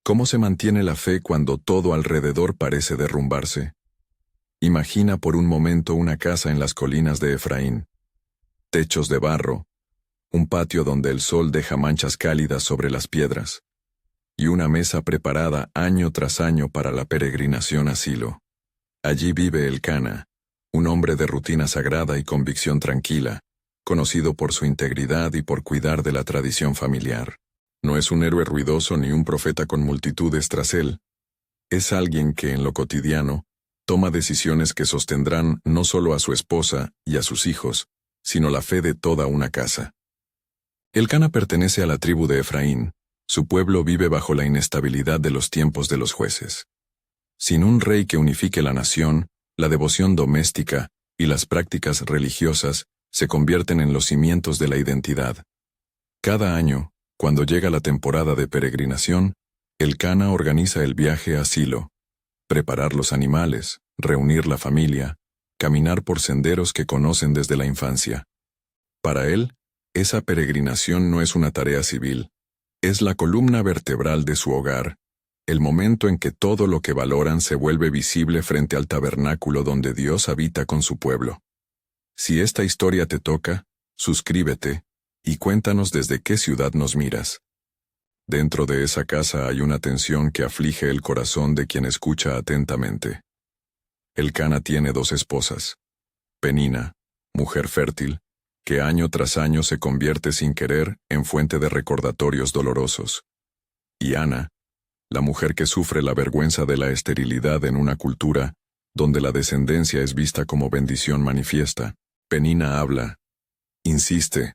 ¿Cómo se mantiene la fe cuando todo alrededor parece derrumbarse? Imagina por un momento una casa en las colinas de Efraín. Techos de barro, un patio donde el sol deja manchas cálidas sobre las piedras, y una mesa preparada año tras año para la peregrinación a Silo. Allí vive Elcana, un hombre de rutina sagrada y convicción tranquila, conocido por su integridad y por cuidar de la tradición familiar. No es un héroe ruidoso ni un profeta con multitudes tras él. Es alguien que en lo cotidiano toma decisiones que sostendrán no solo a su esposa y a sus hijos, sino la fe de toda una casa. Elcana pertenece a la tribu de Efraín. Su pueblo vive bajo la inestabilidad de los tiempos de los jueces. Sin un rey que unifique la nación, la devoción doméstica y las prácticas religiosas se convierten en los cimientos de la identidad. Cada año, cuando llega la temporada de peregrinación, Elcana organiza el viaje a Silo. Preparar los animales, reunir la familia, caminar por senderos que conocen desde la infancia. Para él, esa peregrinación no es una tarea civil, es la columna vertebral de su hogar, el momento en que todo lo que valoran se vuelve visible frente al tabernáculo donde Dios habita con su pueblo. Si esta historia te toca, suscríbete y cuéntanos desde qué ciudad nos miras. Dentro de esa casa hay una tensión que aflige el corazón de quien escucha atentamente. Elcana tiene 2 esposas. Penina, mujer fértil, que año tras año se convierte sin querer en fuente de recordatorios dolorosos. Y Ana, la mujer que sufre la vergüenza de la esterilidad en una cultura donde la descendencia es vista como bendición manifiesta. Penina habla, insiste,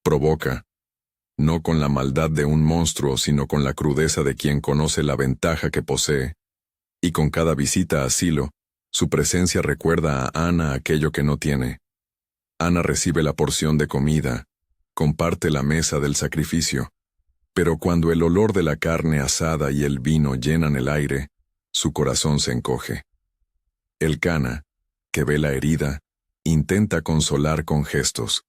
provoca, no con la maldad de un monstruo, sino con la crudeza de quien conoce la ventaja que posee. Y con cada visita a Silo, su presencia recuerda a Ana aquello que no tiene. Ana recibe la porción de comida, comparte la mesa del sacrificio, pero cuando el olor de la carne asada y el vino llenan el aire, su corazón se encoge. Elcana, que ve la herida, intenta consolar con gestos.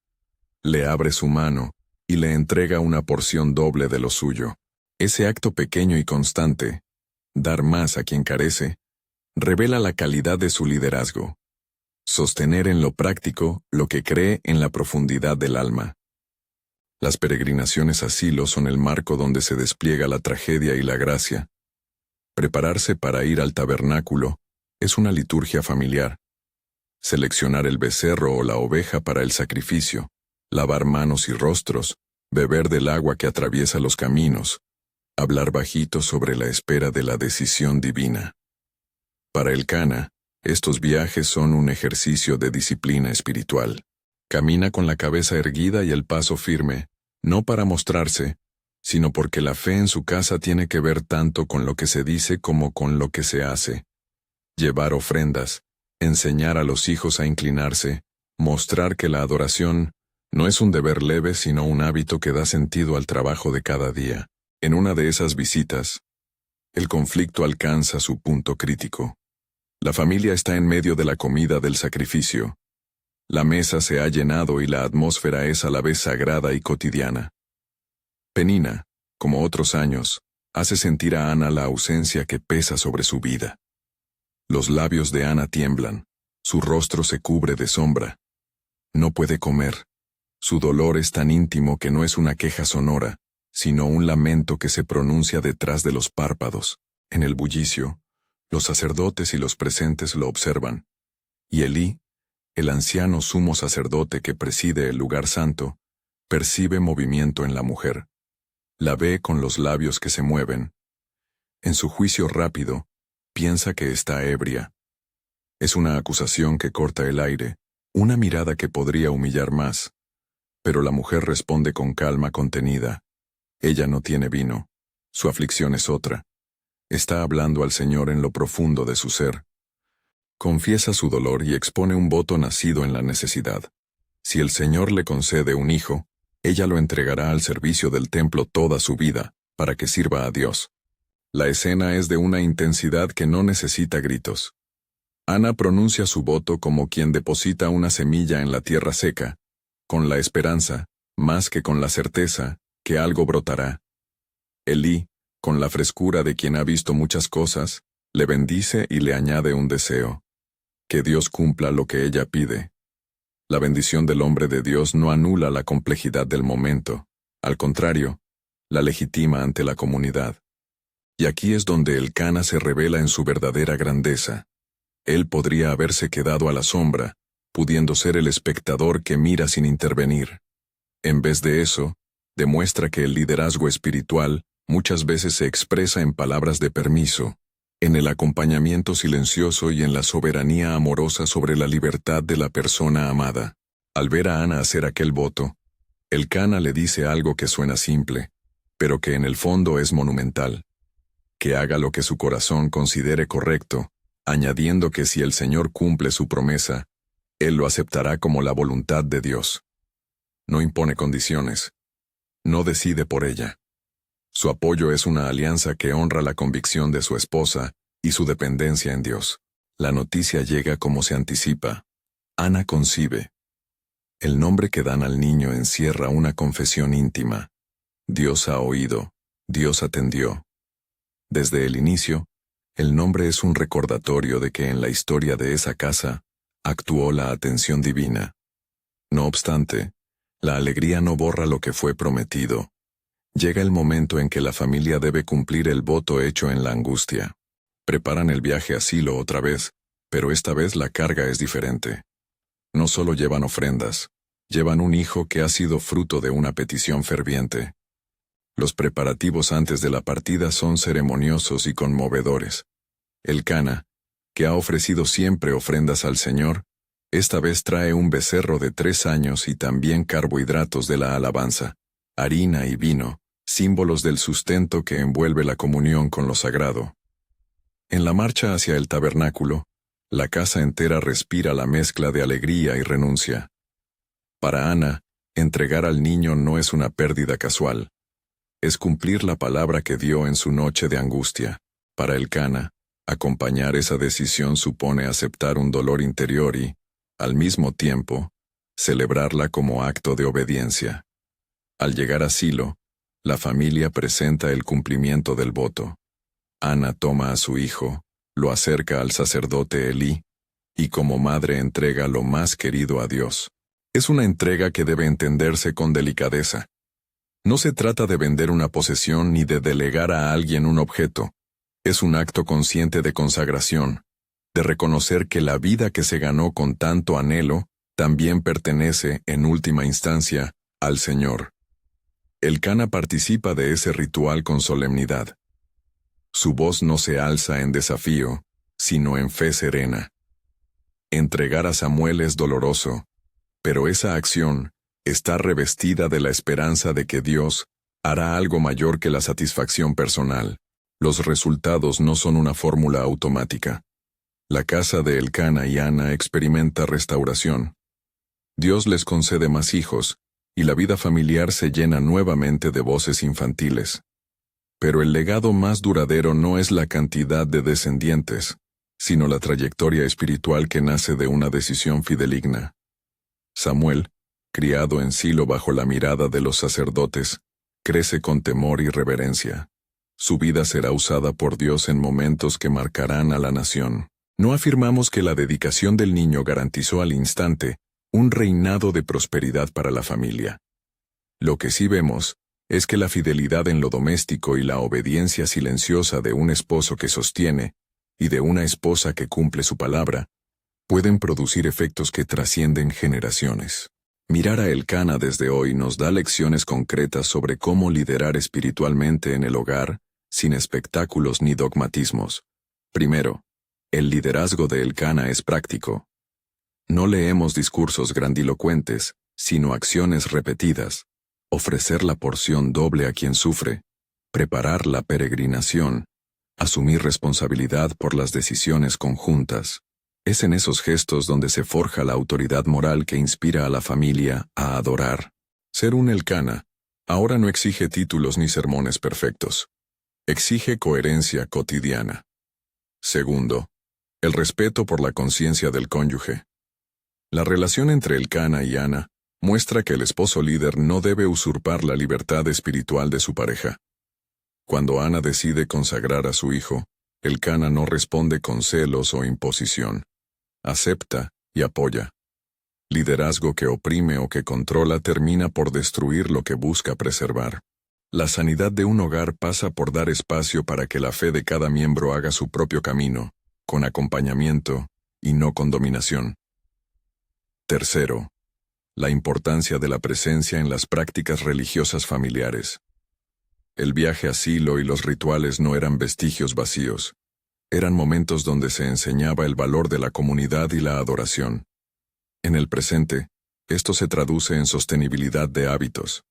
Le abre su mano y le entrega una porción doble de lo suyo. Ese acto pequeño y constante, dar más a quien carece, revela la calidad de su liderazgo. Sostener en lo práctico lo que cree en la profundidad del alma. Las peregrinaciones a Silo son el marco donde se despliega la tragedia y la gracia. Prepararse para ir al tabernáculo es una liturgia familiar. Seleccionar el becerro o la oveja para el sacrificio, lavar manos y rostros, beber del agua que atraviesa los caminos, hablar bajito sobre la espera de la decisión divina. Para Elcana, estos viajes son un ejercicio de disciplina espiritual. Camina con la cabeza erguida y el paso firme, no para mostrarse, sino porque la fe en su casa tiene que ver tanto con lo que se dice como con lo que se hace. Llevar ofrendas, enseñar a los hijos a inclinarse, mostrar que la adoración no es un deber leve sino un hábito que da sentido al trabajo de cada día. En una de esas visitas, el conflicto alcanza su punto crítico. La familia está en medio de la comida del sacrificio. La mesa se ha llenado y la atmósfera es a la vez sagrada y cotidiana. Penina, como otros años, hace sentir a Ana la ausencia que pesa sobre su vida. Los labios de Ana tiemblan, su rostro se cubre de sombra. No puede comer. Su dolor es tan íntimo que no es una queja sonora, sino un lamento que se pronuncia detrás de los párpados. En el bullicio, los sacerdotes y los presentes lo observan. Y Elí, el anciano sumo sacerdote que preside el lugar santo, percibe movimiento en la mujer. La ve con los labios que se mueven. En su juicio rápido, piensa que está ebria. Es una acusación que corta el aire, una mirada que podría humillar más. Pero la mujer responde con calma contenida. Ella no tiene vino. Su aflicción es otra. Está hablando al Señor en lo profundo de su ser. Confiesa su dolor y expone un voto nacido en la necesidad. Si el Señor le concede un hijo, ella lo entregará al servicio del templo toda su vida, para que sirva a Dios. La escena es de una intensidad que no necesita gritos. Ana pronuncia su voto como quien deposita una semilla en la tierra seca, con la esperanza, más que con la certeza, que algo brotará. Elí, con la frescura de quien ha visto muchas cosas, le bendice y le añade un deseo: que Dios cumpla lo que ella pide. La bendición del hombre de Dios no anula la complejidad del momento, al contrario, la legitima ante la comunidad. Y aquí es donde Elcana se revela en su verdadera grandeza. Él podría haberse quedado a la sombra, pudiendo ser el espectador que mira sin intervenir. En vez de eso, demuestra que el liderazgo espiritual muchas veces se expresa en palabras de permiso, en el acompañamiento silencioso y en la soberanía amorosa sobre la libertad de la persona amada. Al ver a Ana hacer aquel voto, Elcana le dice algo que suena simple, pero que en el fondo es monumental: que haga lo que su corazón considere correcto, añadiendo que si el Señor cumple su promesa, Él lo aceptará como la voluntad de Dios. No impone condiciones. No decide por ella. Su apoyo es una alianza que honra la convicción de su esposa y su dependencia en Dios. La noticia llega como se anticipa. Ana concibe. El nombre que dan al niño encierra una confesión íntima. Dios ha oído, Dios atendió. Desde el inicio, el nombre es un recordatorio de que en la historia de esa casa actuó la atención divina. No obstante, la alegría no borra lo que fue prometido. Llega el momento en que la familia debe cumplir el voto hecho en la angustia. Preparan el viaje a Silo otra vez, pero esta vez la carga es diferente. No solo llevan ofrendas, llevan un hijo que ha sido fruto de una petición ferviente. Los preparativos antes de la partida son ceremoniosos y conmovedores. Elcana, que ha ofrecido siempre ofrendas al Señor, esta vez trae un becerro de 3 años y también carbohidratos de la alabanza, harina y vino, símbolos del sustento que envuelve la comunión con lo sagrado. En la marcha hacia el tabernáculo, la casa entera respira la mezcla de alegría y renuncia. Para Ana, entregar al niño no es una pérdida casual. Es cumplir la palabra que dio en su noche de angustia. Para Elcana, acompañar esa decisión supone aceptar un dolor interior y, al mismo tiempo, celebrarla como acto de obediencia. Al llegar a Silo, la familia presenta el cumplimiento del voto. Ana toma a su hijo, lo acerca al sacerdote Elí, y como madre entrega lo más querido a Dios. Es una entrega que debe entenderse con delicadeza. No se trata de vender una posesión ni de delegar a alguien un objeto. Es un acto consciente de consagración, de reconocer que la vida que se ganó con tanto anhelo también pertenece, en última instancia, al Señor. Elcana participa de ese ritual con solemnidad. Su voz no se alza en desafío, sino en fe serena. Entregar a Samuel es doloroso, pero esa acción está revestida de la esperanza de que Dios hará algo mayor que la satisfacción personal. Los resultados no son una fórmula automática. La casa de Elcana y Ana experimenta restauración. Dios les concede más hijos, y la vida familiar se llena nuevamente de voces infantiles. Pero el legado más duradero no es la cantidad de descendientes, sino la trayectoria espiritual que nace de una decisión fideligna. Samuel, criado en Silo bajo la mirada de los sacerdotes, crece con temor y reverencia. Su vida será usada por Dios en momentos que marcarán a la nación. No afirmamos que la dedicación del niño garantizó al instante un reinado de prosperidad para la familia. Lo que sí vemos es que la fidelidad en lo doméstico y la obediencia silenciosa de un esposo que sostiene y de una esposa que cumple su palabra pueden producir efectos que trascienden generaciones. Mirar a Elcana desde hoy nos da lecciones concretas sobre cómo liderar espiritualmente en el hogar, sin espectáculos ni dogmatismos. Primero, el liderazgo de Elcana es práctico. No leemos discursos grandilocuentes, sino acciones repetidas. Ofrecer la porción doble a quien sufre, preparar la peregrinación, asumir responsabilidad por las decisiones conjuntas. Es en esos gestos donde se forja la autoridad moral que inspira a la familia a adorar. Ser un Elcana ahora no exige títulos ni sermones perfectos. Exige coherencia cotidiana. Segundo, el respeto por la conciencia del cónyuge. La relación entre Elcana y Ana muestra que el esposo líder no debe usurpar la libertad espiritual de su pareja. Cuando Ana decide consagrar a su hijo, Elcana no responde con celos o imposición. Acepta y apoya. Liderazgo que oprime o que controla termina por destruir lo que busca preservar. La sanidad de un hogar pasa por dar espacio para que la fe de cada miembro haga su propio camino, con acompañamiento y no con dominación. Tercero, la importancia de la presencia en las prácticas religiosas familiares. El viaje a Silo y los rituales no eran vestigios vacíos. Eran momentos donde se enseñaba el valor de la comunidad y la adoración. En el presente, esto se traduce en sostenibilidad de hábitos.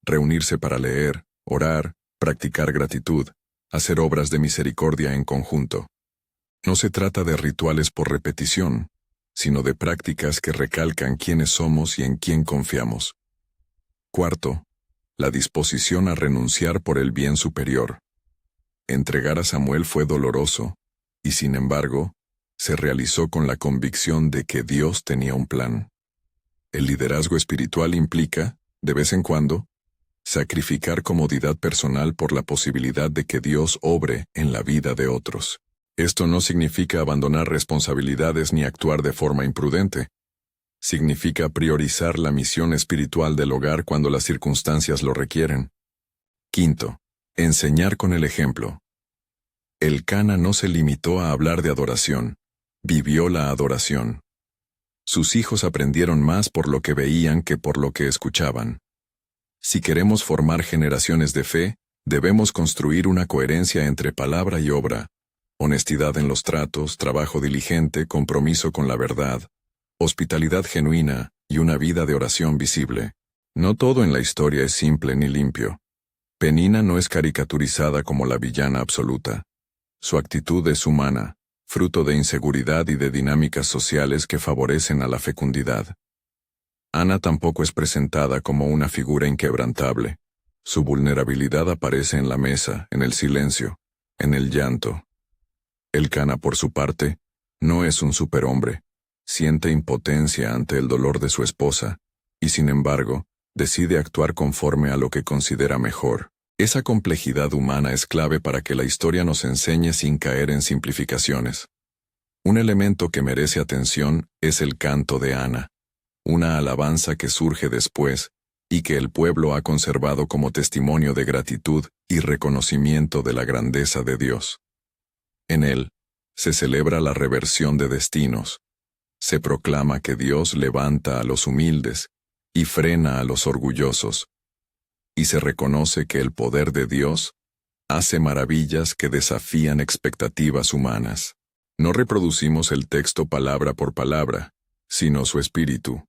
Reunirse para leer, orar, practicar gratitud, hacer obras de misericordia en conjunto. No se trata de rituales por repetición, sino de prácticas que recalcan quiénes somos y en quién confiamos. Cuarto, la disposición a renunciar por el bien superior. Entregar a Samuel fue doloroso, y sin embargo, se realizó con la convicción de que Dios tenía un plan. El liderazgo espiritual implica, de vez en cuando, sacrificar comodidad personal por la posibilidad de que Dios obre en la vida de otros. Esto no significa abandonar responsabilidades ni actuar de forma imprudente. Significa priorizar la misión espiritual del hogar cuando las circunstancias lo requieren. Quinto, enseñar con el ejemplo. Elcana no se limitó a hablar de adoración, vivió la adoración. Sus hijos aprendieron más por lo que veían que por lo que escuchaban. Si queremos formar generaciones de fe, debemos construir una coherencia entre palabra y obra, honestidad en los tratos, trabajo diligente, compromiso con la verdad, hospitalidad genuina y una vida de oración visible. No todo en la historia es simple ni limpio. Penina no es caricaturizada como la villana absoluta. Su actitud es humana, fruto de inseguridad y de dinámicas sociales que favorecen a la fecundidad. Ana tampoco es presentada como una figura inquebrantable. Su vulnerabilidad aparece en la mesa, en el silencio, en el llanto. Elcana, por su parte, no es un superhombre. Siente impotencia ante el dolor de su esposa, y sin embargo, decide actuar conforme a lo que considera mejor. Esa complejidad humana es clave para que la historia nos enseñe sin caer en simplificaciones. Un elemento que merece atención es el canto de Ana, una alabanza que surge después y que el pueblo ha conservado como testimonio de gratitud y reconocimiento de la grandeza de Dios. En él, se celebra la reversión de destinos. Se proclama que Dios levanta a los humildes y frena a los orgullosos. Y se reconoce que el poder de Dios hace maravillas que desafían expectativas humanas. No reproducimos el texto palabra por palabra, sino su espíritu.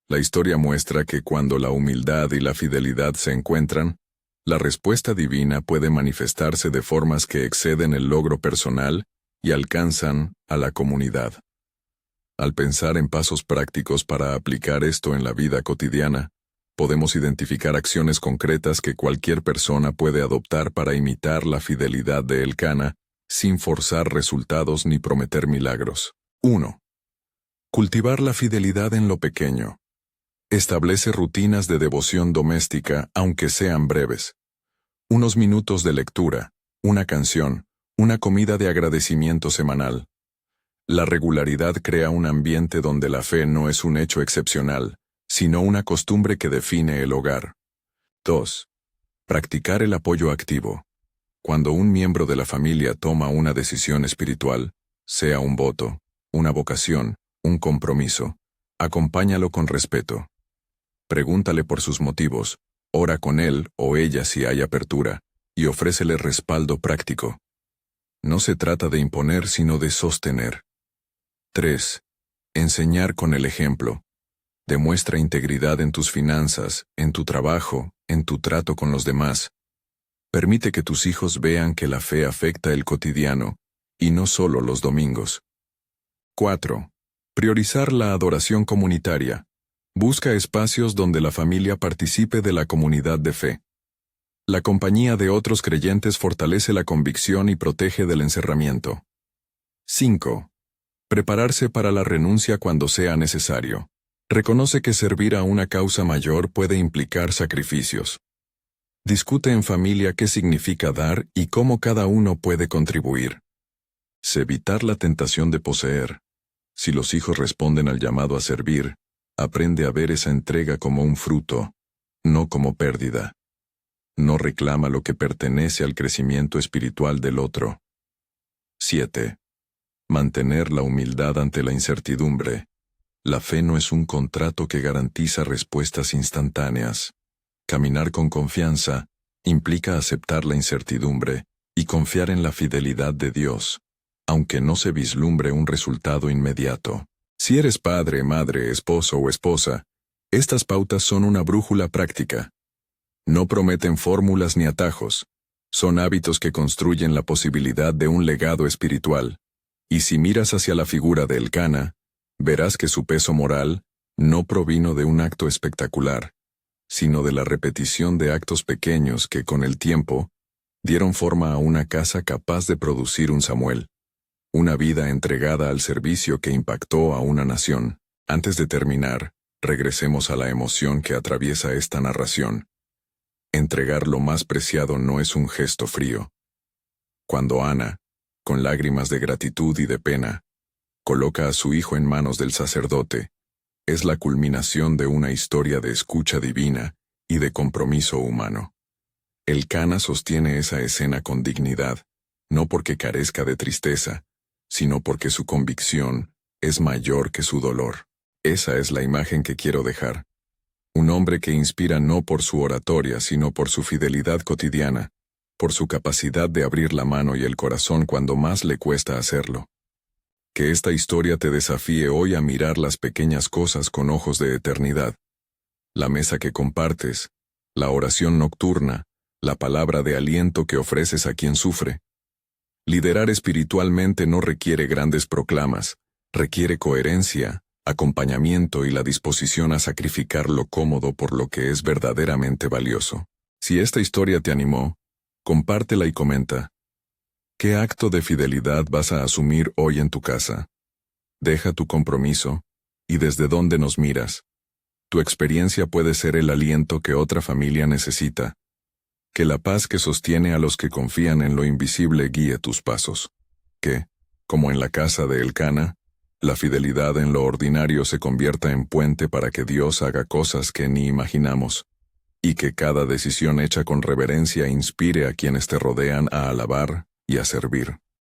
La historia muestra que cuando la humildad y la fidelidad se encuentran, la respuesta divina puede manifestarse de formas que exceden el logro personal y alcanzan a la comunidad. Al pensar en pasos prácticos para aplicar esto en la vida cotidiana, podemos identificar acciones concretas que cualquier persona puede adoptar para imitar la fidelidad de Elcana, sin forzar resultados ni prometer milagros. 1. Cultivar la fidelidad en lo pequeño. Establece rutinas de devoción doméstica, aunque sean breves. Unos minutos de lectura, una canción, una comida de agradecimiento semanal. La regularidad crea un ambiente donde la fe no es un hecho excepcional, sino una costumbre que define el hogar. 2. Practicar el apoyo activo. Cuando un miembro de la familia toma una decisión espiritual, sea un voto, una vocación, un compromiso, acompáñalo con respeto. Pregúntale por sus motivos, ora con él o ella si hay apertura, y ofrécele respaldo práctico. No se trata de imponer sino de sostener. 3. Enseñar con el ejemplo. Demuestra integridad en tus finanzas, en tu trabajo, en tu trato con los demás. Permite que tus hijos vean que la fe afecta el cotidiano, y no solo los domingos. 4. Priorizar la adoración comunitaria. Busca espacios donde la familia participe de la comunidad de fe. La compañía de otros creyentes fortalece la convicción y protege del encerramiento. 5. Prepararse para la renuncia cuando sea necesario. Reconoce que servir a una causa mayor puede implicar sacrificios. Discute en familia qué significa dar y cómo cada uno puede contribuir. Sé evitar la tentación de poseer. Si los hijos responden al llamado a servir, aprende a ver esa entrega como un fruto, no como pérdida. No reclama lo que pertenece al crecimiento espiritual del otro. 7. Mantener la humildad ante la incertidumbre. La fe no es un contrato que garantiza respuestas instantáneas. Caminar con confianza implica aceptar la incertidumbre y confiar en la fidelidad de Dios, aunque no se vislumbre un resultado inmediato. Si eres padre, madre, esposo o esposa, estas pautas son una brújula práctica. No prometen fórmulas ni atajos. Son hábitos que construyen la posibilidad de un legado espiritual. Y si miras hacia la figura de Elcana, verás que su peso moral no provino de un acto espectacular, sino de la repetición de actos pequeños que, con el tiempo, dieron forma a una casa capaz de producir un Samuel. Una vida entregada al servicio que impactó a una nación. Antes de terminar, regresemos a la emoción que atraviesa esta narración. Entregar lo más preciado no es un gesto frío. Cuando Ana, con lágrimas de gratitud y de pena, coloca a su hijo en manos del sacerdote, es la culminación de una historia de escucha divina y de compromiso humano. Elcana sostiene esa escena con dignidad, no porque carezca de tristeza, sino porque su convicción es mayor que su dolor. Esa es la imagen que quiero dejar. Un hombre que inspira no por su oratoria, sino por su fidelidad cotidiana, por su capacidad de abrir la mano y el corazón cuando más le cuesta hacerlo. Que esta historia te desafíe hoy a mirar las pequeñas cosas con ojos de eternidad. La mesa que compartes, la oración nocturna, la palabra de aliento que ofreces a quien sufre. Liderar espiritualmente no requiere grandes proclamas, requiere coherencia, acompañamiento y la disposición a sacrificar lo cómodo por lo que es verdaderamente valioso. Si esta historia te animó, compártela y comenta. ¿Qué acto de fidelidad vas a asumir hoy en tu casa? Deja tu compromiso, y desde dónde nos miras. Tu experiencia puede ser el aliento que otra familia necesita. Que la paz que sostiene a los que confían en lo invisible guíe tus pasos. Que, como en la casa de Elcana, la fidelidad en lo ordinario se convierta en puente para que Dios haga cosas que ni imaginamos. Y que cada decisión hecha con reverencia inspire a quienes te rodean a alabar y a servir.